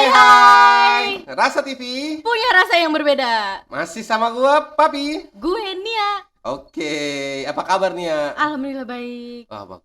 Hai. Rasa TV Punya rasa yang berbeda. masih sama gua, Papi. Gue Nia. Oke, apa kabar Nia? Alhamdulillah baik. Bagus.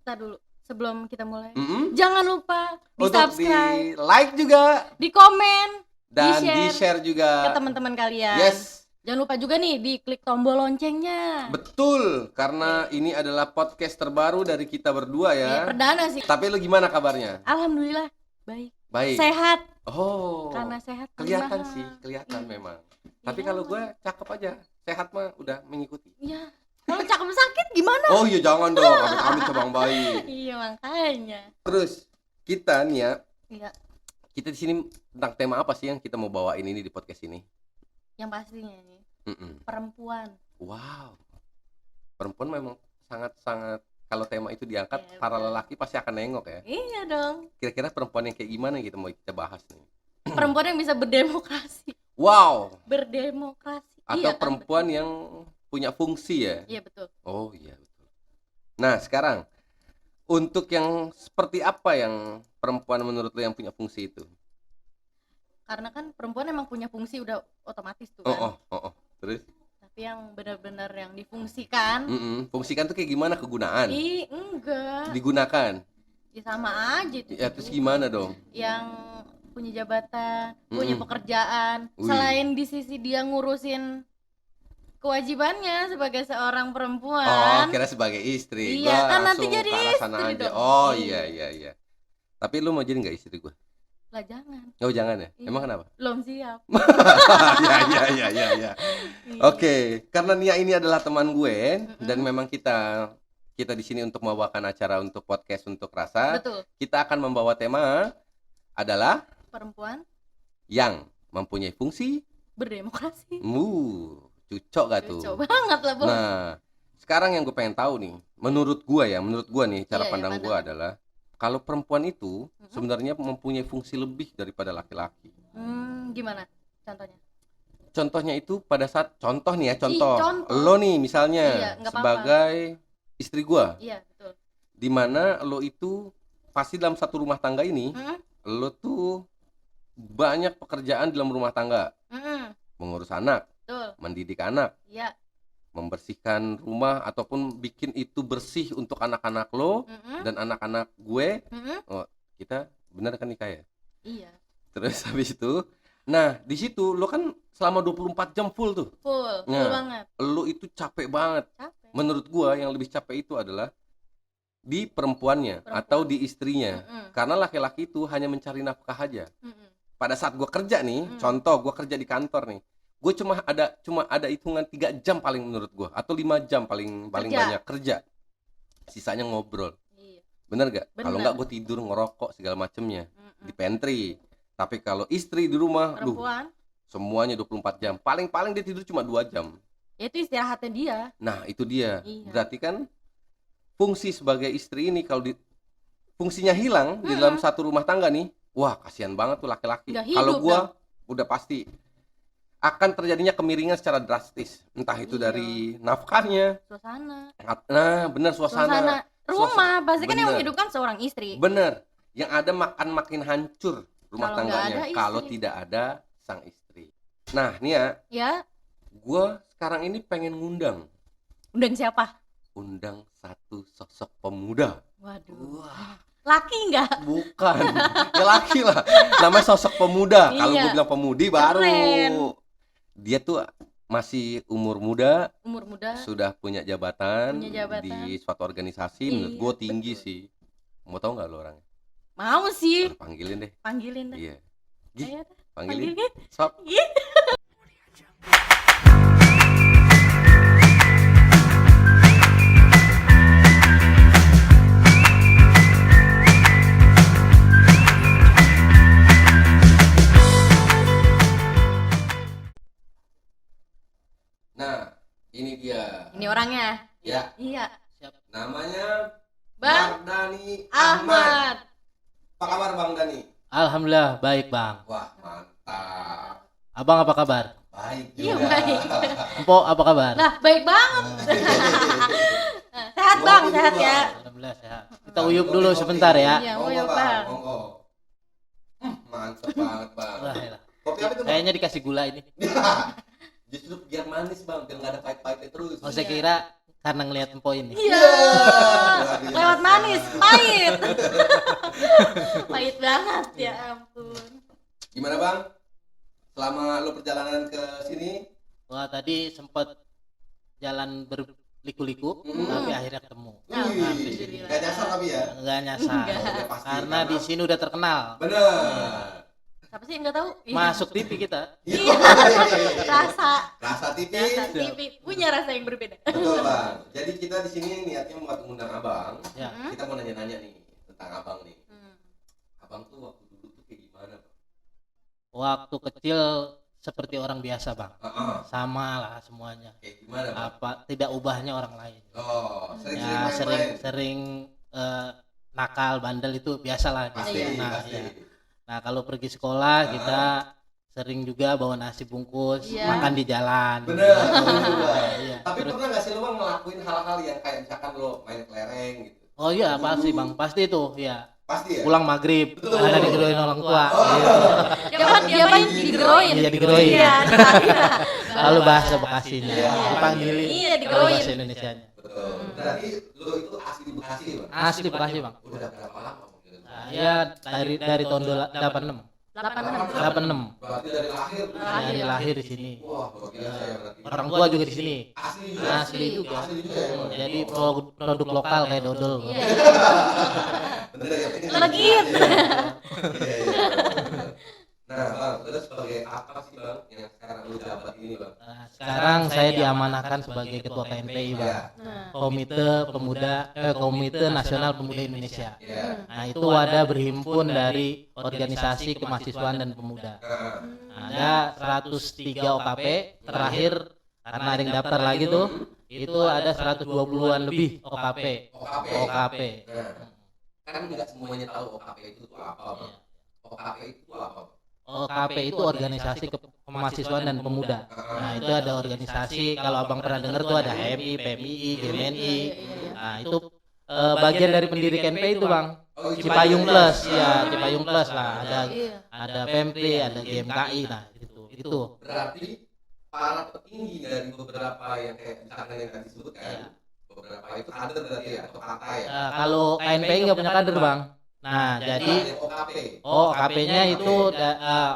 Tar dulu. Sebelum kita mulai, Mm-mm. jangan lupa di Untuk subscribe, di like juga di komen, dan di di share share juga ke teman-teman kalian. Yes, Jangan lupa juga nih di klik tombol loncengnya. betul. Karena ini adalah podcast terbaru dari kita berdua ya. Perdana sih. Tapi lu gimana kabarnya? Alhamdulillah baik. Baik. Sehat. Oh, Karena sehat kelihatan mahal. sih, kelihatan Iya. memang. Tapi kalau gua cakep aja, sehat mah udah mengikuti. Iya. Kalau cakep sakit gimana? Oh iya jangan dong, amit-amit cabang bayi. Iya makanya. Terus kita Nia, Iya. kita di sini tentang tema apa sih yang kita mau bawain ini di podcast ini? Yang pastinya nih Mm-mm. perempuan. Wow, perempuan memang sangat-sangat, kalau tema itu diangkat, Iya, para betul. lelaki pasti akan nengok ya. Iya dong. Kira-kira perempuan yang kayak gimana gitu mau kita bahas nih? Perempuan yang bisa berdemokrasi. Wow, Berdemokrasi. atau Iya, kan? perempuan yang punya fungsi ya? Iya betul. Oh iya betul. Nah sekarang, untuk yang seperti apa yang perempuan menurut lo yang punya fungsi itu? Karena kan perempuan emang punya fungsi udah otomatis tuh Oh kan. terus? Tapi yang benar-benar yang difungsikan, Fungsikan tuh kayak gimana, kegunaan? enggak. Digunakan? Ya sama aja tuh. Ya terus gimana dong? Yang punya jabatan, punya pekerjaan, Wih. selain di sisi dia ngurusin kewajibannya sebagai seorang Oh, perempuan. kira sebagai istri. Iya, Gua kan nanti langsung jadi ke arah sana istri aja. dong. Oh Iya. iya. Tapi lu mau jadi nggak istri gue? Lah jangan. Oh jangan ya? Iya. Emang kenapa? Belum siap. Ya. Iya. Oke, karena Nia ini adalah teman gue dan memang kita di sini untuk membawakan acara untuk podcast untuk rasa. Betul. Kita akan membawa tema adalah Perempuan yang mempunyai fungsi. berdemokrasi. Cocok gak tuh? Cocok banget lah, Bos. Nah, sekarang yang gue pengen tahu nih, menurut gue nih, cara Iya, pandang gue pandangan. adalah kalau perempuan itu sebenarnya mempunyai fungsi lebih daripada laki-laki. Gimana contohnya? Contohnya itu pada saat contoh, contoh. lo nih misalnya Iya, nggak apa-apa. sebagai istri gue, Iya, betul. dimana lo itu pasti dalam satu rumah tangga ini, lo tuh banyak pekerjaan dalam rumah tangga, mengurus anak, Betul. mendidik anak, Iya. membersihkan rumah ataupun bikin itu bersih untuk anak-anak lo dan anak-anak gue. Kita benar kan nikah ya? Iya. Terus habis itu, nah di situ lo kan selama 24 jam full tuh. Full Nah. banget. Lo itu capek banget. Capek. Menurut gua yang lebih capek itu adalah di perempuannya atau di istrinya. Karena laki-laki itu hanya mencari nafkah aja. Pada saat gua kerja nih, contoh gua kerja di kantor nih, gue cuma ada hitungan 3 jam paling menurut gua, atau 5 jam paling Kerja. banyak kerja. Sisanya ngobrol. Iya. Bener gak? Bener. Kalau nggak gue tidur, ngerokok segala macemnya di pantry. Tapi kalau istri di rumah, Perempuan, semuanya 24 jam. Paling-paling dia tidur cuma 2 jam. ya itu istirahatnya dia. Nah itu dia. Iya. Berarti kan fungsi sebagai istri ini kalau fungsinya hilang di dalam satu rumah tangga nih, wah kasihan banget tuh laki-laki. Nggak hidup Kalau gua udah pasti akan terjadinya kemiringan secara drastis. Entah itu Iya. dari nafkahnya. Suasana. Nah bener, suasana. Rumah, pasti kan yang Bener. menghidupkan seorang istri. Bener. Yang ada makin hancur rumah Kalau nggak tangganya ada kalau istri. tidak ada sang istri. Nah nih Ya, gua sekarang ini pengen ngundang siapa? satu sosok pemuda. Waduh. Wah, Laki enggak? bukan. Ya laki lah. Namanya sosok pemuda. Kalau Iya. gue bilang pemudi baru. Keren. Dia tuh masih umur muda, Umur muda. sudah punya jabatan, Punya jabatan. di suatu organisasi. Menurut Iya, gue tinggi betul. sih. Mau tahu nggak lo orangnya? Mau sih. Panggilin deh. Panggilin dah. Iya. Gih, Ayo dah. panggilin. Panggilin. Sob. Iya. Nah, ini dia. Ini orangnya. Ya, Iya. namanya Bang Dani Ahmad. Apa kabar Bang Dani? Alhamdulillah baik bang. Wah, mantap. Abang apa kabar? Baik Iya, juga. baik. Empok apa kabar? Lah, baik banget. Sehat Bang, Ngopi sehat dulu, ya. Bang. Alhamdulillah sehat. Kita uyup dulu sebentar ya. Iya, Monggo, uyup, Bang. Monggo. Mantap. Mantap banget bang. Wah, elah. Kopi apa itu bang? Kayaknya dikasih gula ini. Justru biar manis bang, biar nggak ada pahit-pahitnya terus. Oh, saya kira karena ngelihat empok ini. Iya. Lewat manis, pahit. Pahit banget ya ampun. Gimana bang? Selama lo perjalanan ke sini? Wah, tadi sempat jalan berliku-liku, tapi akhirnya ketemu. Wih, nggak nyasar tapi ya? Enggak nyasar. Udah pasti, Karena di sini udah terkenal. bener. Siapa sih yang nggak tahu? Masuk TV kita. Iya. Rasa TV. TV punya rasa yang berbeda. Betul bang. Jadi kita di sini niatnya buat mengundang abang. Ya. Kita mau nanya-nanya nih tentang abang nih. Abang tuh waktu dulu tuh kayak gimana bang? Waktu kecil seperti orang biasa, Bang. Sama lah semuanya. Kayak gimana bang? Apa tidak ubahnya orang lain. Oh, Ya, sering nakal, bandel itu biasa lah. Pasti, Nah, pasti. ya. Nah, kalau pergi sekolah kita sering juga bawa nasi bungkus, Iya. makan di jalan. Bener. Iya. Tapi Terus, pernah nggak sih lo bang ngelakuin hal-hal yang kayak misalkan lo main kelereng gitu? oh iya pasti Bang, pasti itu ya. Pasti ya? Pulang maghrib, Betul. ada digeroin orang tua. Dia main digeroin. Iya, digeroin. Iya, Lalu bahasa Bekasinya, Iya. dipanggilin. Iya, lalu digeroin. bahasa Indonesianya. Betul. Berarti lo itu asli di Bekasi bang? Asli Bekasi, Bang. Udah berapa lama bang? Nah, ya dari tahun 86. 86. Berarti dari lahir? Dari lahir di sini. Wah, luar biasa ya berarti. Orang tua juga di sini. Asli juga? Asli juga. Asli juga ya bang? Jadi produk lokal kayak dodol. Iya. Bener ya? Legit. Nah bang, terus sebagai apa sih bang yang sekarang lo jabat ini bang? Nah, sekarang saya diamanahkan sebagai ketua KNPI, Iya. Bang. Komite Nasional Pemuda Indonesia. Iya. Nah, itu wadah berhimpun dari organisasi kemahasiswaan dan pemuda. Ada 103 OKP, terakhir karena ada yang daftar lagi tuh, itu ada 120-an lebih OKP. OKP. Nah, kan nggak semuanya tahu OKP itu tuh apa bang? OKP itu apa? OKP itu organisasi kemahasiswaan dan pemuda. Nah, itu ada organisasi, kalau abang pernah dengar tuh ada HMI, PMII, GMNI. Nah, itu bagian dari pendiri KNPI itu bang. Cipayung Plus, ya Cipayung Plus lah. Ada PMP, ada GMKI, nah itu. Berarti para petinggi dari beberapa yang kayak misalkan yang tadi disebutkan, beberapa itu kader berarti ya atau kata ya? Kalau KNPI nggak punya kader bang. Nah, jadi OKP. OKP-nya itu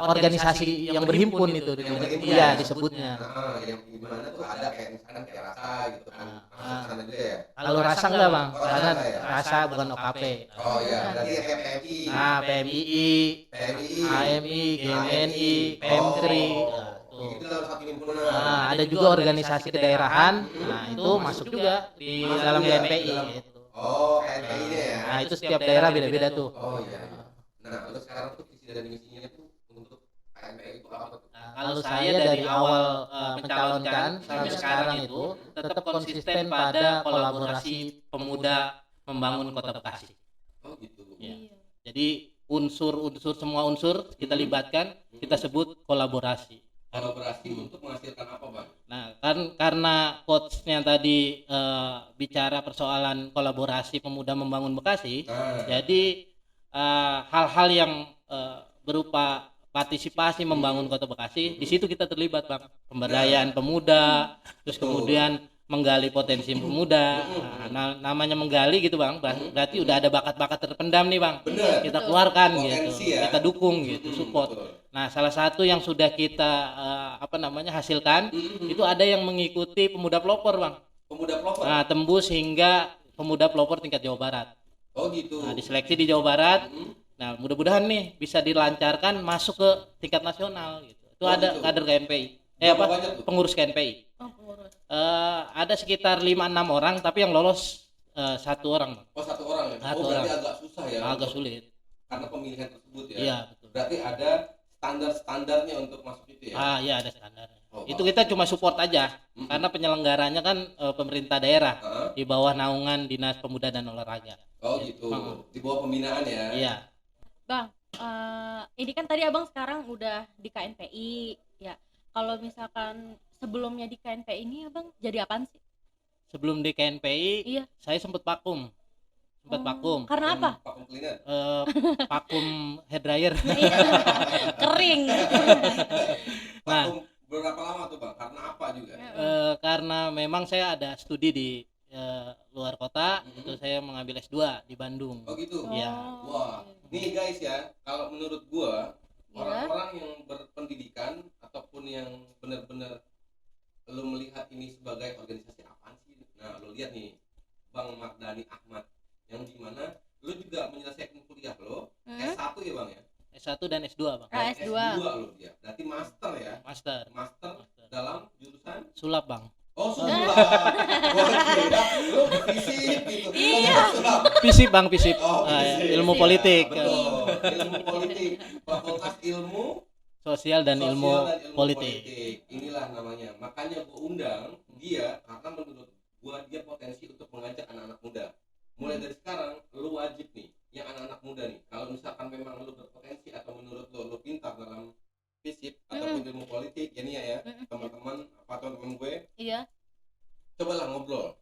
organisasi yang berhimpun itu, iya disebutnya. Yang gimana tuh ada kayak misalkan kayak rasa gitu kan, masuk sana juga ya? Kalau rasa enggak bang, Oh, karena rasa ya? rasa bukan OKP. Oh iya, berarti kayak PMI, Nah, PMII, PMI, HMI, GMNI, PMKRI. itu dalam satu himpunan. Nah, ada juga organisasi kedaerahan. Nah, itu masuk juga di dalam KNPI gitu. Oh, KNPI-nya ya? Nah, itu setiap daerah beda-beda tuh. Oh iya. Nah, terus sekarang tuh visi dan misinya tuh untuk KNPI itu apa tuh? Nah, kalau saya dari awal mencalonkan sampai sekarang itu tetap konsisten pada kolaborasi pemuda membangun Kota Bekasi. Oh gitu. Ya. Jadi semua unsur kita libatkan, kita sebut kolaborasi. Kolaborasi untuk menghasilkan apa bang? Nah, kan karena coachnya tadi bicara persoalan kolaborasi pemuda membangun Bekasi, jadi hal-hal yang berupa partisipasi membangun Kota Bekasi, di situ kita terlibat bang, pemberdayaan pemuda, terus kemudian menggali potensi pemuda. Nah, namanya menggali gitu bang, berarti udah ada bakat-bakat terpendam nih bang. Bener. Kita keluarkan Potensi gitu, ya. kita dukung gitu, support. Betul. Nah, salah satu yang sudah kita hasilkan itu ada yang mengikuti pemuda pelopor bang. Pemuda pelopor. Nah, tembus hingga pemuda pelopor tingkat Jawa Barat. Oh gitu. Nah, diseleksi di Jawa Barat. Nah, mudah-mudahan nih bisa dilancarkan masuk ke tingkat nasional gitu. Itu ada gitu. kader KNPI. Pengurus KNPI. Ada sekitar 5-6 orang, tapi yang lolos 1 orang bang. Oh 1 orang ya. Satu Berarti orang. agak susah ya. Agak sulit. Karena pemilihan tersebut ya. Iya betul. Berarti ada standar-standarnya untuk masuk itu ya. Iya ada standarnya. Oh, Itu kita cuma support aja, karena penyelenggaranya kan pemerintah daerah di bawah naungan Dinas Pemuda dan Olahraga. Oh gitu. Di bawah pembinaan ya. Iya. Bang, ini kan tadi abang sekarang udah di KNPI ya. Kalau misalkan sebelumnya di KNPI ini abang jadi apaan sih? Sebelum di KNPI, Iya. saya sempat vakum sempat vakum. Karena apa? Vakum cleaner. Vakum hair dryer. Iya. Kering. Nah, Vakum berapa lama tuh bang? Karena apa juga? Karena memang saya ada studi di luar kota, itu saya mengambil S2 di Bandung. Oh gitu. Iya. Wah, nih guys ya, kalau menurut gua Iya. orang-orang yang berpendidikan ataupun yang benar-benar lo melihat ini sebagai organisasi apaan sih? Nah, lo lihat nih Bang Mardhani Ahmad yang dimana lo juga menyelesaikan kuliah lo S1 ya bang ya? S1 dan S2 bang. S2. S2 lo dia, berarti master ya? Master Master dalam jurusan? sulap bang. Oh sulap. Wah kira lo fisik gitu. Iya. Sulap. Fisip bang, fisip. Oh, fisik. Ilmu politik. Betul. Ilmu politik. Fakultas Ilmu Sosial dan Sosial ilmu dan politik. Inilah namanya. Makanya gue undang dia karena menurut gue dia potensi untuk mengajak anak-anak muda. Mulai dari sekarang lu wajib nih yang anak-anak muda nih. Kalau misalkan memang lu berpotensi atau menurut lu pintar dalam fisip ataupun ilmu politik, ya nih ya teman-teman apa teman gue, Iya. cobalah ngobrol.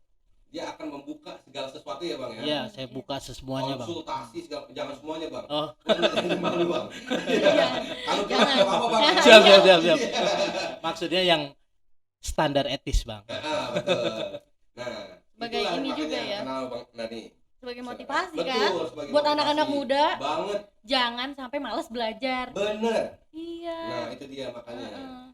Dia akan membuka segala sesuatu ya bang ya. Iya, saya buka semuanya bang. Konsultasi segala, jangan semuanya bang. Oh, Malu bang. Kalau kita Jangan. nggak apa-apa bang. siap. Iya. Maksudnya yang standar etis bang. Betul. Nah, Sebagai itulah ini makanya juga ya. kenal bang Nani. Sebagai motivasi Betul, kan. sebagai Buat motivasi. anak-anak muda, Banget, jangan sampai malas belajar. bener. Iya. Nah itu dia makanya.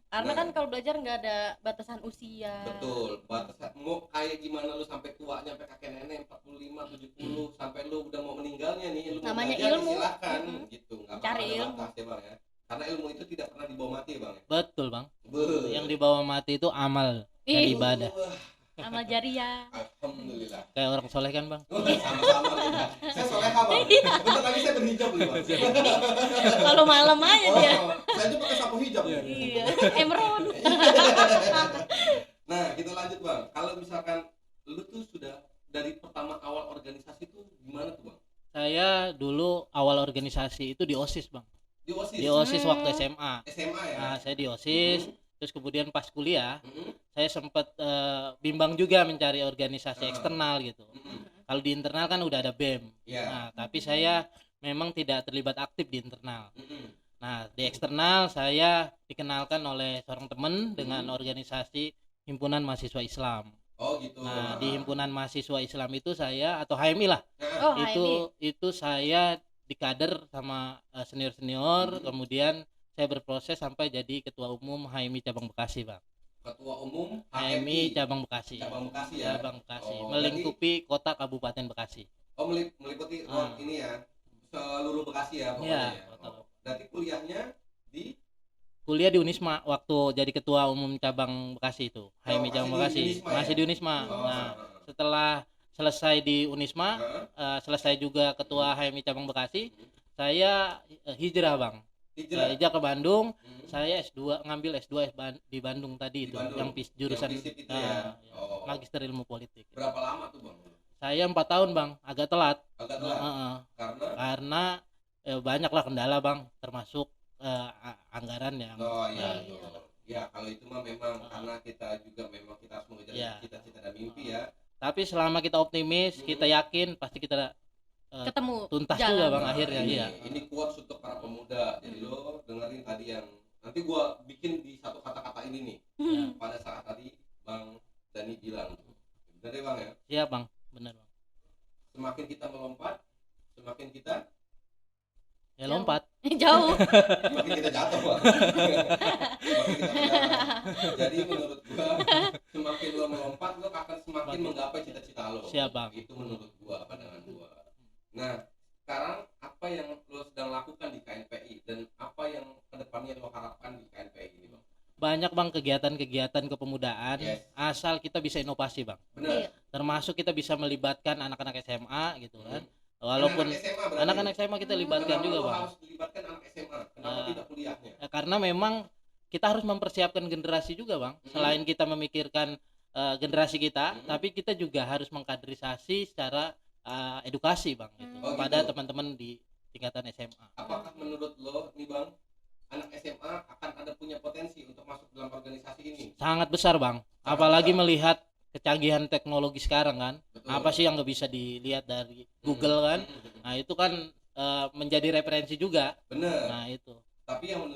Karena Nah. kan kalau belajar nggak ada batasan usia. Betul. Batasan mau kayak gimana lu sampai tua sampai kakek nenek 45, 70 sampai lu udah mau meninggalnya nih lu mau Namanya belajar, ilmu. silakan gitu. Enggak Cari ada ilmu. batas ya bang ya. Karena ilmu itu tidak pernah dibawa mati ya bang ya. Betul bang. Be- Yang dibawa mati itu amal dan Ih. ibadah. Wah, Amal jariah. alhamdulillah. Kayak orang soleh kan bang. Sama-sama kita. Saya soleha bang. Bentar lagi saya berhijab nih bang. Kalau malam aja dia. Saya tuh pakai sapu hijab. Iya. Emerald. Nah kita lanjut bang. Kalau misalkan lu tuh sudah dari pertama awal organisasi tuh gimana tuh bang? Saya dulu awal organisasi itu di OSIS bang. Di OSIS. Di OSIS waktu SMA. SMA ya. Nah, saya di OSIS. Terus kemudian pas kuliah, Mm-mm. saya sempat bimbang juga mencari organisasi Ah. eksternal gitu. Mm-mm. Kalau di internal kan udah ada BEM. Iya. Nah, tapi saya memang tidak terlibat aktif di internal. Mm-mm. Nah, di eksternal saya dikenalkan oleh seorang teman dengan organisasi Himpunan Mahasiswa Islam. Oh gitu. Nah, di Himpunan Mahasiswa Islam itu saya atau HMI lah. Oh, Itu saya dikader sama senior-senior, kemudian saya berproses sampai jadi ketua umum HMI cabang Bekasi, Bang. Ketua umum HMI cabang Bekasi. Cabang Bekasi ya. Cabang Bekasi, Oh, melingkupi kota Kabupaten Bekasi. Oh meliputi ini ya seluruh Bekasi ya pokoknya. Iya, Ya. kota. Oh, berarti kuliahnya di Kuliah di Unisma waktu jadi ketua umum cabang Bekasi itu. HMI cabang masih di Bekasi. Unisma ya? Masih di Unisma. Oh, Nah, setelah selesai di Unisma, Heeh. selesai juga ketua HMI cabang Bekasi, saya hijrah, Bang. Hijrah. Hijrah ke Bandung. Hmm. Saya S2 ngambil S2 di Bandung tadi Di itu, Bandung. yang jurusan Yang FISIP itu ya? ya, Oh. Magister Ilmu Politik. Berapa lama tuh bang? Saya 4 tahun, Bang, agak telat. Agak telat. Heeh. Karena Karena banyaklah kendala, Bang, termasuk anggaran yang oh iya Iya. betul. Ya kalau itu mah memang karena kita juga memang kita harus mengejar Iya. cita-cita dan mimpi ya. tapi selama kita optimis, kita yakin pasti kita Ketemu. tuntas jalan. juga, Bang, Nah, akhirnya. ini, Iya. ini quotes untuk para pemuda. Jadi lo dengerin tadi yang nanti gua bikin di satu kata-kata ini nih. Ya. Pada saat tadi Bang Dani bilang, bener ya Bang ya. Siap, Bang, benar, Bang. Semakin kita melompat, semakin kita Ya lompat. Jauh. semakin kita jatuh Bang. Semakin kita menjatuh. Jadi menurut gua semakin lo melompat lo akan semakin menggapai cita-cita lo. Siap, Bang. Itu menurut gua, pandangan gua. Nah, sekarang apa yang lo sedang lakukan di KNPI dan apa yang kedepannya lo harapkan di KNPI ini Bang? Banyak, Bang, kegiatan-kegiatan kepemudaan, Yes. asal kita bisa inovasi, Bang. Benar. Iya. Termasuk kita bisa melibatkan anak-anak SMA gitu kan. Walaupun anak-anak SMA berarti. anak-anak SMA kita libatkan Kenapa juga, lo Bang. harus dilibatkan anak SMA? Kenapa tidak kuliahnya? Ya, karena memang kita harus mempersiapkan generasi juga, Bang. Selain kita memikirkan generasi kita, tapi kita juga harus mengkaderisasi secara edukasi, Bang, gitu, Oh, kepada gitu. teman-teman di tingkatan SMA. Apakah menurut lo nih Bang, anak SMA akan ada punya potensi untuk masuk dalam organisasi ini? Sangat besar, Bang. Apalagi melihat kecanggihan teknologi sekarang kan. Betul. Apa sih yang nggak bisa dilihat dari Google kan? Nah itu kan menjadi referensi juga. Bener. Nah itu. Tapi yang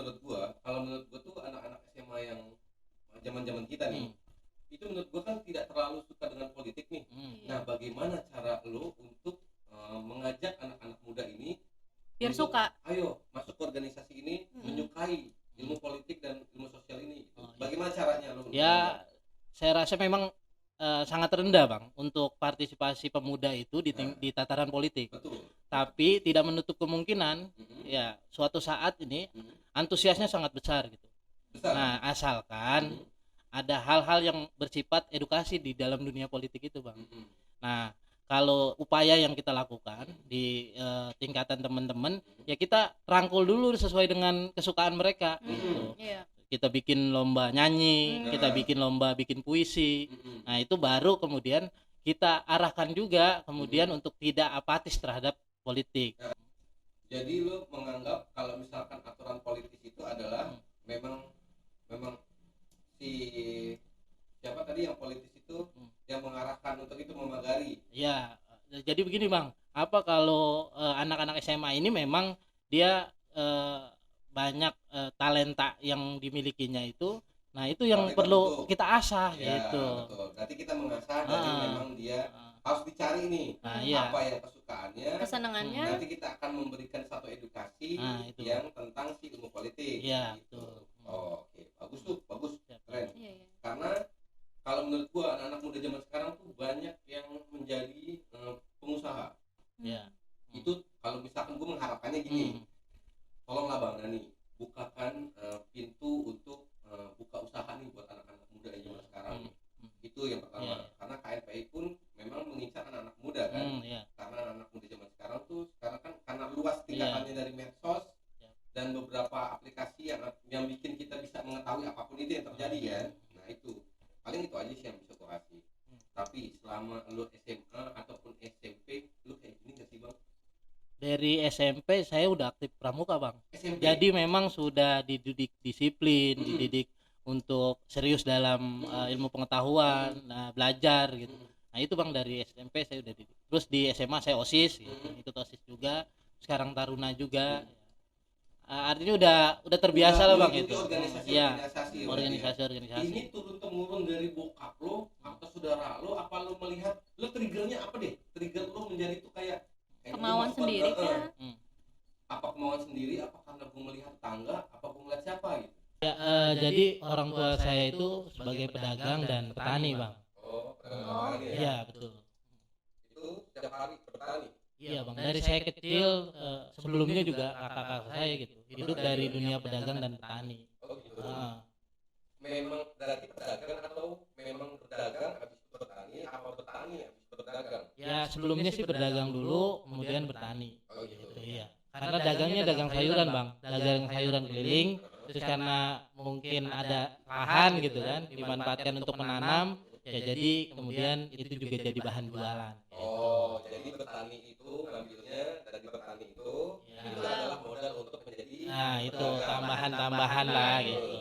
kalau menurut gua tuh anak-anak SMA yang zaman-zaman kita nih, itu menurut gua kan tidak terlalu suka dengan politik nih. Nah, bagaimana cara lo untuk mengajak anak-anak muda ini biar untuk, suka, ayo masuk ke organisasi ini, menyukai ilmu politik dan ilmu sosial ini gitu. Bagaimana caranya lo? Ya, saya rasa memang sangat rendah Bang untuk partisipasi pemuda itu di tataran politik. Betul. Tapi tidak menutup kemungkinan ya suatu saat ini antusiasnya sangat besar gitu. Besar. Nah, asalkan ada hal-hal yang bersifat edukasi di dalam dunia politik itu Bang. Nah, kalau upaya yang kita lakukan di tingkatan teman-teman, ya kita rangkul dulu sesuai dengan kesukaan mereka gitu. Kita bikin lomba nyanyi, kita bikin lomba bikin puisi. Nah, itu baru kemudian kita arahkan juga kemudian untuk tidak apatis terhadap politik. Jadi lo menganggap kalau misalkan aturan politik itu adalah memang si siapa tadi yang politis itu yang mengarahkan untuk itu memagari. Ya, jadi begini Bang, apa kalau anak-anak SMA ini memang dia banyak talenta yang dimilikinya itu, nah itu yang perlu kita asah ya, gitu. Betul. Berarti kita mengasah dari memang dia harus dicari nih apa yang kesukaannya, kesenangannya. Nanti kita akan memberikan satu edukasi yang tentang si ilmu politik. Iya, gitu. betul. Oke, bagus tuh, bagus, keren. Iya. Karena kalau menurut gua anak-anak muda zaman sekarang tuh banyak yang menjadi pengusaha. Ya. Itu kalau misalkan gua mengharapkannya gini, tolonglah Bang Dani bukakan pintu untuk buka usaha nih buat anak-anak muda yang zaman sekarang. Itu yang pertama. Karena KNPI pun memang mengincar anak-anak muda kan. Karena anak muda zaman sekarang tuh sekarang kan karena luas tingkatannya dari medsos dan beberapa aplikasi yang bikin kita bisa mengetahui apapun itu yang terjadi kan. Nah itu paling itu aja sih yang bisa gua kasih. Tapi selama lu SMA ataupun SMP lu kayak gini gak sih Bang? Dari SMP saya udah aktif pramuka Bang. SMP. Jadi memang sudah dididik disiplin, dididik untuk serius dalam ilmu pengetahuan, belajar gitu. Nah itu Bang dari SMP saya udah dididik. Terus di SMA saya OSIS gitu. Ikut OSIS juga. Sekarang Taruna juga. Artinya udah terbiasa lah Bang itu. Organisasi. Ini turun temurun dari bokap lo atau saudara lo, apa lo melihat lo triggernya apa deh? Trigger lo menjadi tuh kayak kemauan sendiri kan? Apa kemauan sendiri? Apa karena gue melihat tangga? Apa gue melihat siapa gitu? Ya, jadi orang tua saya itu sebagai pedagang dan petani Bang. Pedagang ya? Iya betul. Itu setiap hari petani? Iya Bang, dari saya kecil sebelumnya juga kakak-kakak saya gitu hidup dari dunia pedagang dan petani. Oh gitu. Memang dari pedagang atau memang berdagang habis bertani, apa bertani habis berdagang? Ya sebelumnya sih berdagang dulu, kemudian bertani. Oh gitu. Iya. Karena dagangnya dagang sayuran Bang, dagang sayuran keliling. Terus karena mungkin ada lahan gitu kan, dimanfaatkan untuk menanam, ya jadi kemudian itu juga jadi bahan jualan. Oh, jadi petani itu ngambilnya dari petani itu adalah modal untuk menjadi. Nah itu tambahan-tambahan lah gitu.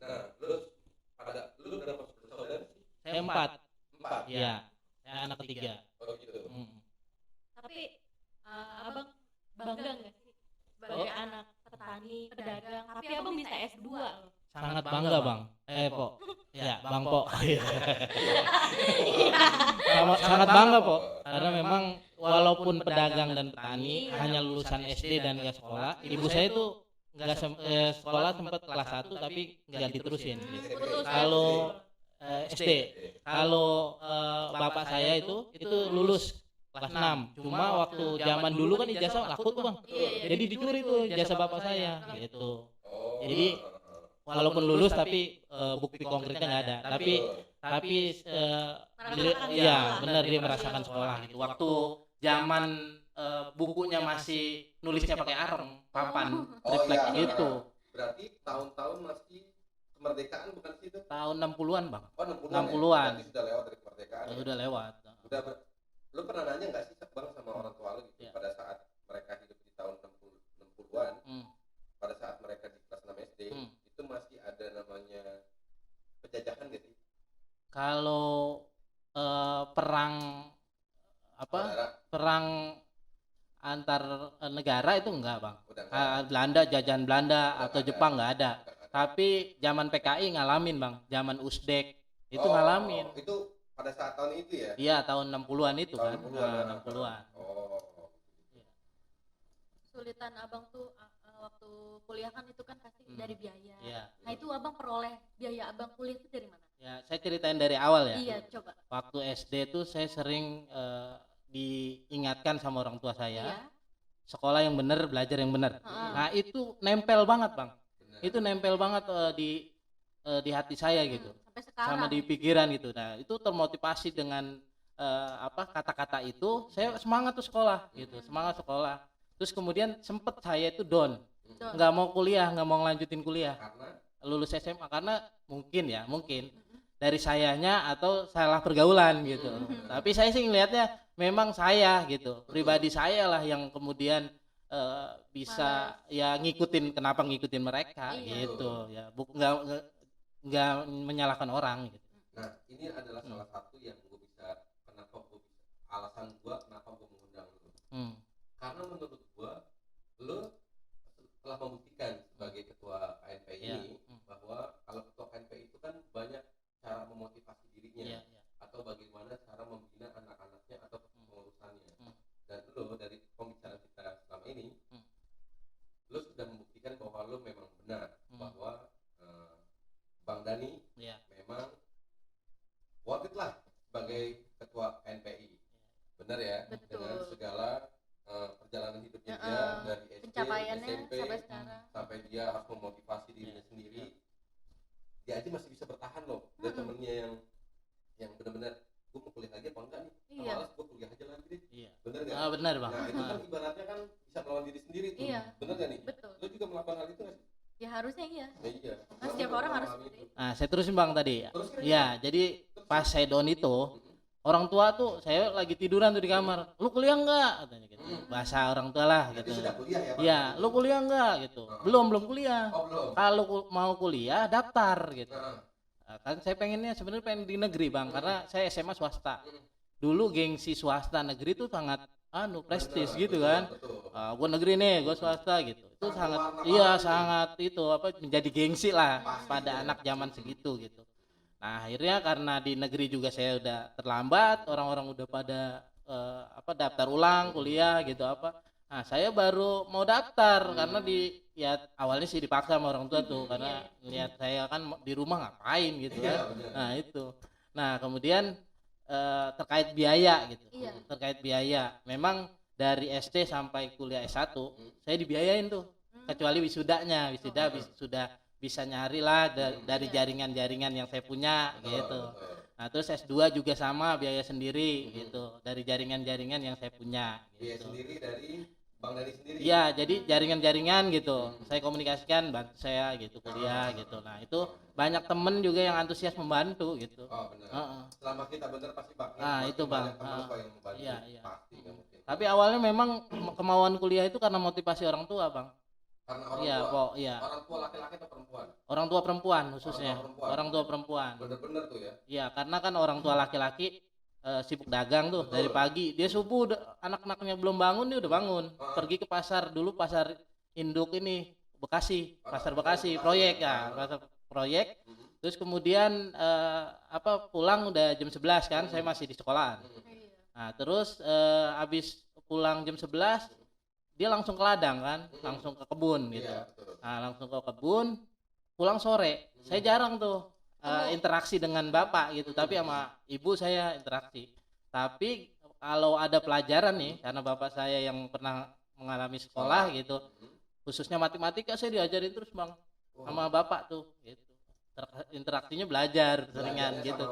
Nah, lu berapa saudara sih? Saya 4. 4. Iya, saya anak ketiga. Oh gitu. Tapi abang bangga nggak sih sebagai anak petani pedagang? Tapi abang bisa S2 loh. Sangat bangga Bang. Po. Ya, Bang Po. Sangat bangga Po. Karena memang walaupun pedagang dan petani hanya lulusan SD dan nggak sekolah, ibu saya itu nggak sekolah sempat kelas 1 tapi nggak diterusin. Kalau SD, kalau bapak saya itu lulus kelas 6. Cuma waktu zaman dulu kan ijazah laku tuh Bang. Jadi dicuri tuh ijazah bapak saya gitu. Jadi walaupun lulus tapi bukti konkretnya nggak ada. Tapi ya benar dia merasakan sekolah gitu. Waktu zaman bukunya masih nulisnya pakai areng, papan, triplek gitu. Berarti tahun-tahun masih kemerdekaan bukan sih itu? Tahun 60-an Bang. Oh 60-an. 60-an. Berarti sudah lewat dari kemerdekaan. Udah lewat. Lu pernah nanya nggak sih Bang sama orang tua lu gitu pada saat mereka hidup di tahun 60-an? Pada saat mereka di kelas 6 SD itu masih ada namanya penjajahan gitu? Kalau perang apa Saudara, perang antar negara itu enggak bang. udah nggak Belanda, jajahan Belanda Udah atau nggak Jepang nggak ada. udah nggak ada. Tapi zaman PKI ngalamin bang, zaman Uzbek itu Oh, ngalamin. itu pada saat tahun itu ya? Iya tahun 60-an itu Tahun kan. 60-an. Nah, 60-an. Oh. Kesulitan abang tuh waktu kuliah kan itu kan pasti dari biaya. Iya. Nah itu abang peroleh biaya abang kuliah itu dari mana? Ya, saya ceritain dari awal ya. Iya coba. Waktu SD tuh saya sering diingatkan sama orang tua saya, Iya. sekolah yang benar, belajar yang benar. Heeh. Nah, itu nempel banget, Bang. Benar. Itu nempel banget di hati saya gitu. Sampai sekarang. Sama di pikiran gitu. Nah, itu termotivasi dengan kata-kata itu, saya semangat tuh sekolah gitu, semangat sekolah. Terus kemudian sempet saya itu down, Down. nggak mau kuliah, nggak mau ngelanjutin kuliah, Karena lulus SMA karena mungkin dari sayanya atau salah pergaulan gitu. Tapi saya sih ngelihatnya memang saya gitu, pribadi saya lah yang kemudian bisa ya ngikutin mereka Iya. gitu ya, nggak menyalahkan orang gitu. nah, ini adalah salah satu yang kenapa gue bisa alasan gue kenapa gue mengundang lu. Hmm. Karena menurut gue lu telah membuktikan sebagai ketua KNPI Iya. ini bahwa kalau ketua KNPI itu kan banyak cara memotivasi dirinya Iya, iya. atau bagaimana cara membina anak-anaknya atau pengurusannya. Hmm. Dan lu dari pembicaraan kita selama ini, Hmm. lu sudah membuktikan bahwa lu memang benar bahwa Bang Dani Iya. memang worth it lah sebagai ketua KNPI. Benar ya? Betul. Dengan segala perjalanan hidupnya dia Heeh. dari SD, Pencapaiannya SMP sampai sekarang. sampai dia harus memotivasi dirinya sendiri. Dia aja masih bisa bertahan loh dari temennya yang benar-benar gue mau kuliah lagi apa enggak nih? Iya. Malas gue kuliah aja lagi deh. Iya. Bener nggak? Benar bang. Nah itu kan ibaratnya kan bisa melawan diri sendiri tuh. Iya. Bener nggak nih? Betul. Lu juga melakukan hal itu nggak sih? Ya harusnya iya. Ya, iya. Nah, setiap Gua orang harus mengalami seperti itu. Nah, saya terusin bang tadi. Terusin aja. Ya, jadi pas saya down itu, orang tua tuh saya lagi tiduran tuh di kamar. Lu kuliah enggak? Katanya gitu. Bahasa orang tua lah Berarti gitu. sudah kuliah ya Pak? Iya, lu kuliah enggak gitu. Belum kuliah. Oh belum. Kalau mau kuliah daftar gitu. Nah, Nah, kan saya sebenarnya pengen di negeri bang, karena saya SMA swasta. Dulu gengsi swasta negeri tuh sangat prestis gitu kan. betul. Gue negeri nih, gue swasta gitu. Itu Sangat sangat, warna-warni iya gitu. sangat itu menjadi gengsi lah Pasti, pada ya. anak zaman segitu gitu. Nah akhirnya karena di negeri juga saya udah terlambat, orang-orang udah pada daftar ulang kuliah gitu apa. Nah saya baru mau daftar karena awalnya sih dipaksa sama orang tua tuh karena lihat saya kan di rumah ngapain gitu Iya, kan. benar. Nah itu. Nah kemudian terkait biaya gitu. Iya. Terkait biaya, memang dari SD sampai kuliah S1 saya dibiayain tuh, kecuali wisudanya. Sudah bisa nyari lah dari jaringan-jaringan yang saya punya gitu. Betul. Nah terus S2 juga sama, biaya sendiri gitu dari jaringan-jaringan yang saya punya Biaya gitu. sendiri dari Bang Dani sendiri. Iya, jadi jaringan-jaringan gitu. Saya komunikasikan, bantu saya gitu kuliah gitu. Nah, itu banyak temen juga yang antusias membantu gitu. Oh benar. Heeh. Selama kita benar pasti bakal. Nah, itu, Bang. Teman kok yang membantu. Iya, iya. Pasti nggak mungkin. Tapi awalnya memang kemauan kuliah itu karena motivasi orang tua, Bang. Karena orang Iya, tua. iya. Orang tua laki-laki atau perempuan? Orang tua perempuan khususnya. Orang tua perempuan. Orang tua perempuan. Bener-bener tuh ya. Iya, karena kan orang tua laki-laki sibuk dagang tuh. Betul. Dari pagi dia subuh anak-anaknya belum bangun dia udah bangun, pergi ke pasar. Dulu pasar induk ini Bekasi, pasar Bekasi, proyek ya, pasar proyek. Terus kemudian pulang udah jam 11 kan, saya masih di sekolahan. Iya. Nah terus habis pulang jam 11 dia langsung ke ladang kan, langsung ke kebun gitu. Iya, betul. Nah langsung ke kebun, pulang sore. Saya jarang tuh interaksi dengan bapak gitu, tapi sama ibu saya interaksi. Tapi kalau ada pelajaran nih, karena bapak saya yang pernah mengalami sekolah gitu, khususnya matematika saya diajarin terus bang sama bapak tuh gitu. Interaksinya belajar seringan Belajarnya gitu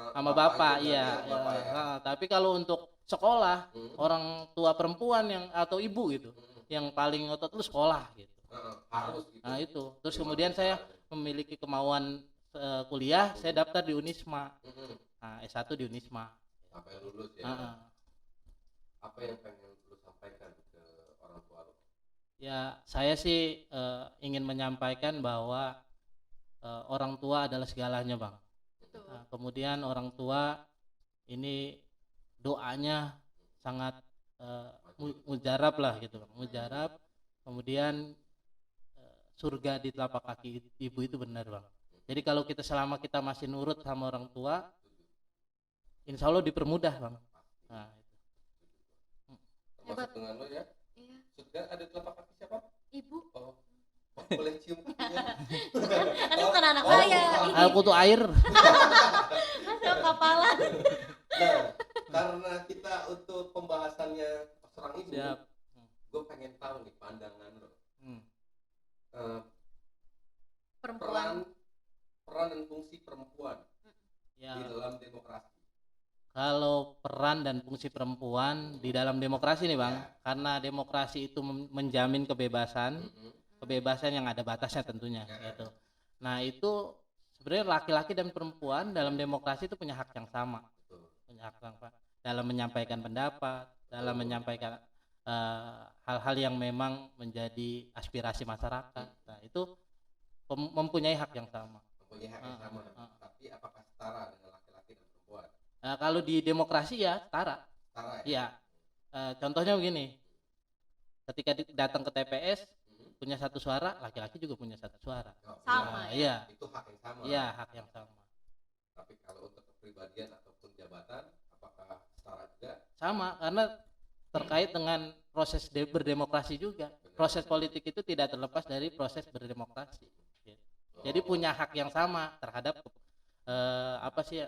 sama bapak juga, iya ya, bapak ya. Nah, tapi kalau untuk sekolah orang tua perempuan yang atau ibu gitu yang paling ngotot lu sekolah gitu. Harus gitu. Nah itu terus kemudian saya memiliki kemauan kuliah, saya daftar di Unisma. Nah, S1 di Unisma. Sampai lulus ya. Apa yang pengen lu sampaikan ke orang tua lu? Ya, saya sih ingin menyampaikan bahwa orang tua adalah segalanya, Bang. Betul. Nah, kemudian orang tua ini doanya sangat mujarab lah gitu Bang. Mujarab, kemudian surga di telapak kaki ibu itu benar Bang. Jadi kalau kita selama kita masih nurut sama orang tua, insya Allah dipermudah Bang. Nah, itu. Termasuk dengan lo ya. Iya. Surga ada telapak kaki siapa? Ibu. Oh, boleh cium kakinya. Aduh, bukan anak saya. Aku tuh air. Masuk kapalan. Nah, karena kita untuk pembahasannya serang ibu, Siap. gue pengen tahu nih pandangan lo. Perempuan. Peran dan fungsi perempuan Ya. di dalam demokrasi. Kalau peran dan fungsi perempuan di dalam demokrasi nih Bang, karena demokrasi itu menjamin kebebasan, kebebasan yang ada batasnya tentunya gitu. Nah, itu sebenarnya laki-laki dan perempuan dalam demokrasi itu punya hak yang sama. Punya hak yang sama dalam menyampaikan pendapat, dalam menyampaikan hal-hal yang memang menjadi aspirasi masyarakat. Nah, itu mempunyai hak yang sama. Mempunyai hak yang sama. Tapi apakah setara dengan laki-laki dan perempuan? Kalau di demokrasi ya setara. Setara ya? Iya. Contohnya begini. Ketika datang ke TPS punya satu suara, laki-laki juga punya satu suara. Sama Iya. Itu hak yang sama. Iya, hak yang sama. Tapi kalau untuk kepribadian ataupun jabatan, apakah setara juga? Sama, karena terkait dengan proses berdemokrasi juga. Proses politik itu tidak terlepas dari proses berdemokrasi. Jadi punya hak yang sama terhadap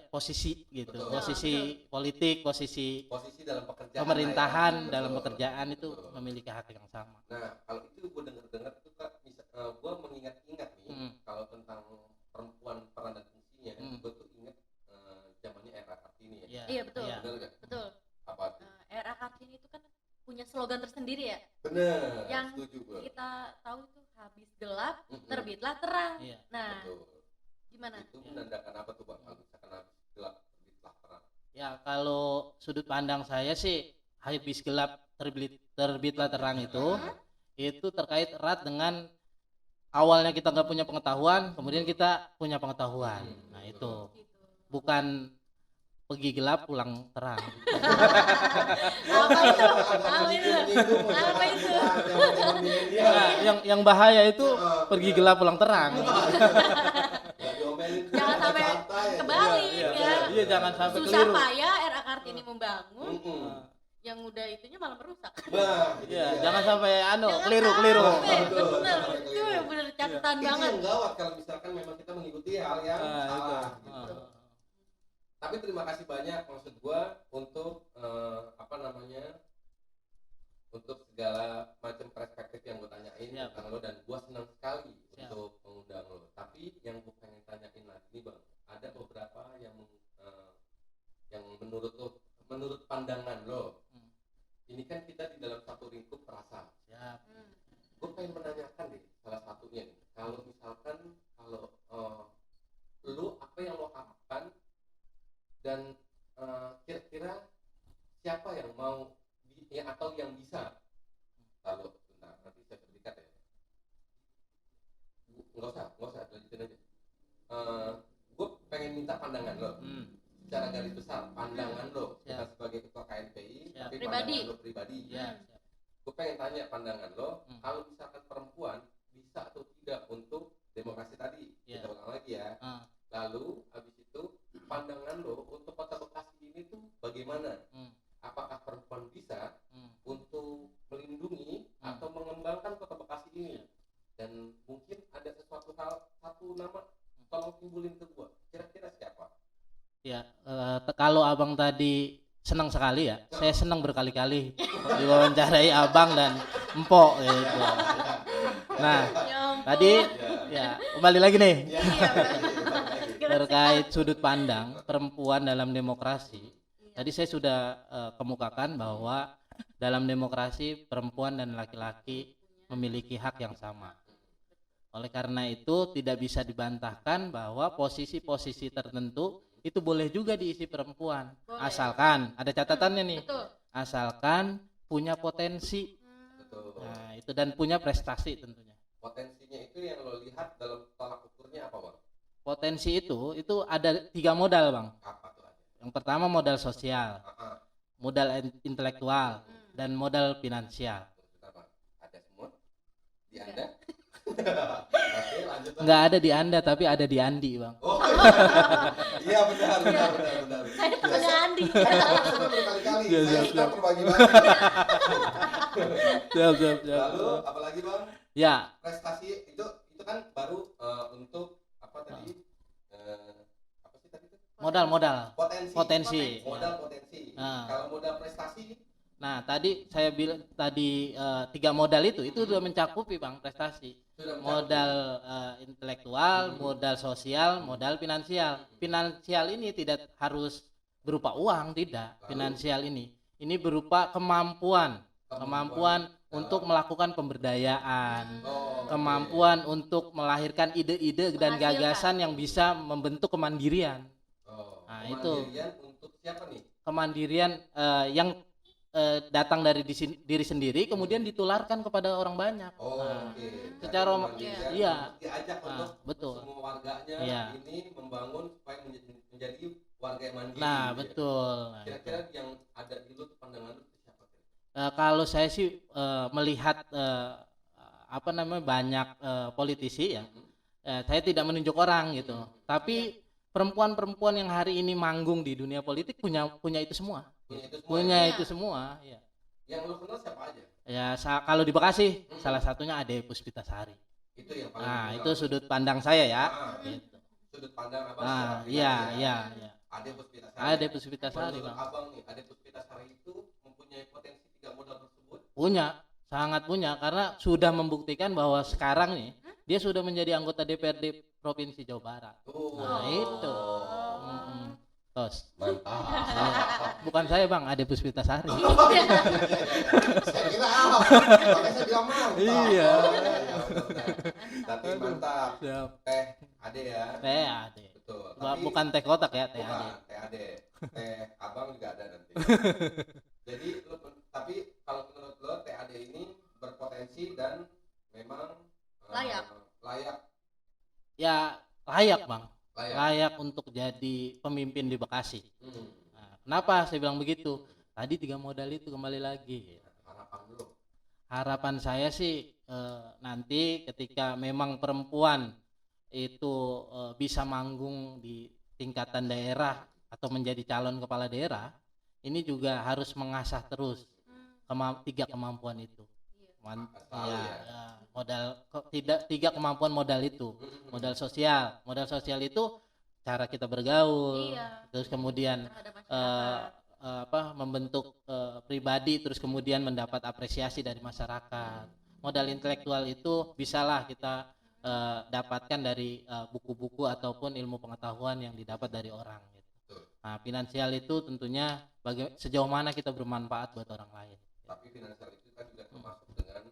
posisi gitu. Betul. Posisi politik, posisi dalam pekerjaan pemerintahan ya. dalam Betul. pekerjaan itu Betul. memiliki hak yang sama. Nah, kalau itu gue dengar itu Kak, gue mengingat-ingat nih kalau tentang perempuan peran dan fungsinya, gue tuh ingat zamannya era Kartini ya. Iya, betul. Iya. Benar nggak? Betul. Apa tuh? Era Kartini itu kan punya slogan tersendiri ya. Benar. Yang Setuju gue. kita tahu itu habis gelap terbitlah terang. Iya. Nah, Betul. gimana? Itu menandakan apa tuh Bang? Kalau misalkan habis gelap terbitlah terang. Ya, kalau sudut pandang saya sih habis gelap terbitlah terang itu terkait erat dengan awalnya kita nggak punya pengetahuan, kemudian kita punya pengetahuan. Nah, itu bukan pergi gelap pulang terang. Apa itu? Apa itu? Apa itu? Nah, yang bahaya itu pergi gelap pulang terang. Jangan sampai kebalik ya. Iya, jangan sampai Susah keliru. payah era Kartini membangun, yang udah itunya malah merusak. Nah, Iya, jangan sampai Jangan keliru. sampai, bener. Itu bener catatan itu banget. yang gawat kalau misalkan memang kita mengikuti hal yang salah gitu. Tapi terima kasih banyak maksud gua untuk untuk segala macam perspektif yang gue tanyain tentang lo, dan gua senang sekali untuk mengundang lo. Tapi yang gue pengen tanyain lagi nih Bang, ada beberapa yang menurut lo, menurut pandangan lo, ini kan kita di dalam satu lingkup perasaan. Gue pengen menanyakan deh salah satunya nih, kalau misalkan lo apa yang lo harapkan dan kira-kira siapa yang mau atau yang bisa, lalu bentar nanti saya berikan ya, nggak usah lanjutin aja. Gue pengen minta pandangan lo secara garis besar, pandangan lo bukan sebagai ketua KNPI tapi Pribadi. pandangan lo pribadi. Gue pengen tanya pandangan lo, kalau misalkan perempuan bisa atau tidak untuk demokrasi tadi, kita ulang lagi ya. Lalu habis itu pandangan lo untuk kota Bekasi ini tuh bagaimana? Apakah perempuan bisa untuk melindungi atau mengembangkan kota Bekasi ini? Dan mungkin ada satu nama, tolong timbulin ke gua. Kira-kira siapa? Ya, kalau abang tadi senang sekali ya, saya senang berkali-kali diwawancarai abang dan empok gitu. Nah, tadi ya kembali lagi nih terkait sudut pandang perempuan dalam demokrasi. Tadi saya sudah kemukakan bahwa dalam demokrasi perempuan dan laki-laki memiliki hak yang sama. Oleh karena itu tidak bisa dibantahkan bahwa posisi-posisi tertentu itu boleh juga diisi perempuan. Asalkan ada catatannya nih. Asalkan punya potensi. Nah, itu dan punya prestasi tentunya. Potensinya itu yang lo lihat dalam tolak ukurnya apa Bang? Potensi itu ada 3 modal Bang. Apa tuh aja? Yang pertama modal sosial, modal intelektual, dan modal finansial. Ada semua di Anda? Oke, lanjut. Nggak ada di Anda, tapi ada di Andi, Bang. Oh, iya benar. Saya temennya Andi. Sudah berkali-kali. Siap, Saya siap, sudah siap. berbagi-bagi. Siap. Lalu apalagi Bang? Ya, Prestasi itu kan baru untuk apa tadi? Apa sih tadi itu? modal. Potensi. Potensi. Modal potensi. Nah. Kalau modal prestasi Nah, tadi saya bilang tadi 3 modal itu sudah mencakupi Bang prestasi. sudah Modal intelektual, modal sosial, modal finansial. Finansial ini tidak harus berupa uang, tidak. Finansial ini berupa kemampuan untuk melakukan pemberdayaan, kemampuan untuk melahirkan ide-ide dan Menghasilkan. gagasan yang bisa membentuk kemandirian. Nah, itu kemandirian untuk siapa nih? kemandirian yang datang dari diri sendiri kemudian ditularkan kepada orang banyak. Nah, Oke. secara Kemandirian iya. untuk diajak untuk Betul. semua warganya Iya. ini membangun supaya menjadi warga yang mandiri. Nah, gitu ya. betul. Nah, Kira-kira yang ada di lu tuh pandangan lu itu siapa? kalau saya sih melihat banyak politisi ya, saya tidak menunjuk orang gitu. Tapi perempuan-perempuan yang hari ini manggung di dunia politik punya itu semua. Punya Itu semua, ya. Yang lu kenal siapa aja? Ya, kalau di Bekasi salah satunya Ade Puspitasari. Itu yang paling Nah, kenal. itu sudut pandang saya ya. Ah, Gitu. sudut pandang abang. Nah, secara iya. pribadi ya. Ade Puspitasari. Ade Puspitasari, Menurut Bang. abang nih, Ade Puspitasari itu mempunyai potensi 3 modal tersebut. Punya, sangat punya karena sudah membuktikan bahwa sekarang nih dia sudah menjadi anggota DPRD Provinsi Jawa Barat. Nah, itu. Tos. Mantap. Bukan saya Bang, Ade Puspitasari. Saya kira makanya saya bilang mantap. Iya. Tapi mantap. Siap. Teh Ade ya. Teh Ade. Betul. Bukan teh kotak ya, teh Ade. Bukan, Teh Ade. Teh abang juga ada nanti. Jadi tapi kalau menurut lo Teh Ade ini berpotensi dan memang Layak. Ya, layak Bang. Layak. Layak untuk jadi pemimpin di Bekasi. Nah, kenapa saya bilang begitu? Tadi 3 modal itu kembali lagi. Harapan dulu. Harapan saya sih nanti ketika memang perempuan itu bisa manggung di tingkatan daerah atau menjadi calon kepala daerah, ini juga harus mengasah terus 3 kemampuan itu. Tiga kemampuan modal itu. Modal sosial itu cara kita bergaul, terus kemudian membentuk pribadi, terus kemudian mendapat apresiasi dari masyarakat. Modal intelektual itu bisalah kita dapatkan dari buku-buku ataupun ilmu pengetahuan yang didapat dari orang gitu. Nah, finansial itu tentunya sejauh mana kita bermanfaat buat orang lain. Tapi finansial itu kan juga termasuk dengan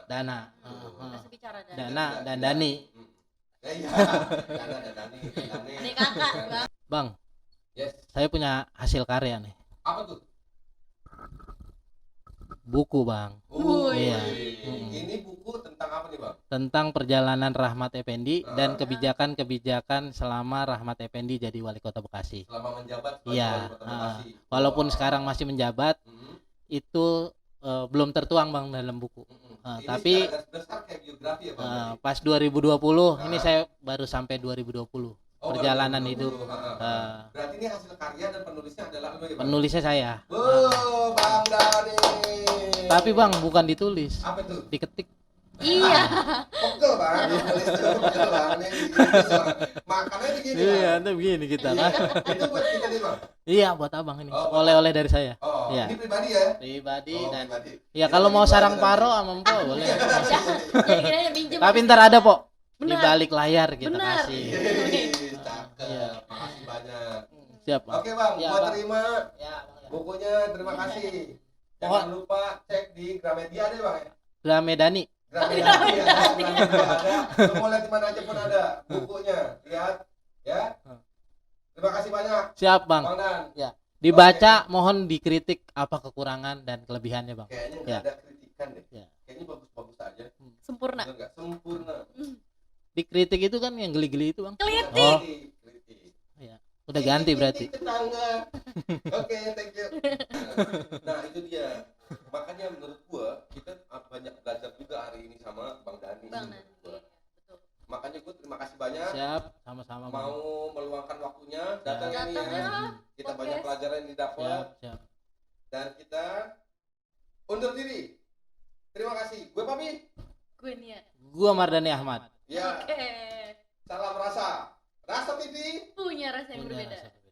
Dana Masih bicara dana dan dani. Iya, dana dan dani. Ini kakak, Bang. Bang, Yes. saya punya hasil karya nih. Apa tuh? Buku Bang. Iya. Ini buku tentang apa nih Bang? Tentang perjalanan Rahmat Effendi dan kebijakan-kebijakan selama Rahmat Effendi jadi wali kota Bekasi. Selama menjabat sebagai Iya. wali kota Bekasi. Walaupun sekarang masih menjabat, itu belum tertuang Bang dalam buku. Ini Tapi secara garis besar kayak biografi ya Bang? pas 2020 ini saya baru sampai 2020 perjalanan 2020. hidup. Berarti ini hasil karya dan penulisnya adalah lu ya Bang? Penulisnya saya. Bang Dani. Tapi Bang bukan ditulis, Apa tuh? diketik. Iya. Pegel Bang. Tulis tuh pegel Bang. Makannya begini Bang. Iya, itu begini kita kan. Itu buat kita nih Bang? Iya, buat Abang ini. Oh, buat Oleh-oleh dari saya. Oh, Iya. ini pribadi ya? Pribadi Oh, dan pribadi. ya Kita kalau lagi mau belajar sarang nanti. paro sama Empo boleh. Jadi kiranya minjem. Tapi ntar ada Pok di Benar. balik layar kita Benar. kasih. Cakep. Iya. Makasih banyak. Siap Bang. Oke Bang, Ya, gua Bang. terima Ya, Bang, ya. bukunya. Terima kasih. Jangan lupa cek di Gramedia deh Bang ya. Gramedani. Gramedia ada. Lu mau lihat di mana aja pun ada bukunya. Lihat ya. Terima kasih banyak Siap Bang. Bang Dan. Ya. Dibaca, mohon dikritik apa kekurangan dan kelebihannya Bang. Kayaknya nggak Ya. ada kritikan deh. Ya. Kayaknya bagus-bagus aja. Sempurna. Bener nggak? Sempurna. Dikritik itu kan yang geli-geli itu Bang. Keliti. Oh. Kritik. Ya. Udah ganti berarti. Tetangga. Oke, thank you. Nah, itu dia. Makanya menurut gua kita banyak belajar juga hari ini sama Bang Dani. Bang Dani. Betul. Makanya gue terima kasih banyak. Siap, sama-sama. Bang. Mau meluangkan waktunya datangnya nih ya. Kita Podcast. banyak pelajaran yang didapat. Siap. Dan kita undur diri. Terima kasih. Gue Papi. Gue Nia. Gua Mardhani Ahmad. Ya. Oke. Salam rasa. Rasa TV Punya rasa yang Punya berbeda. rasa.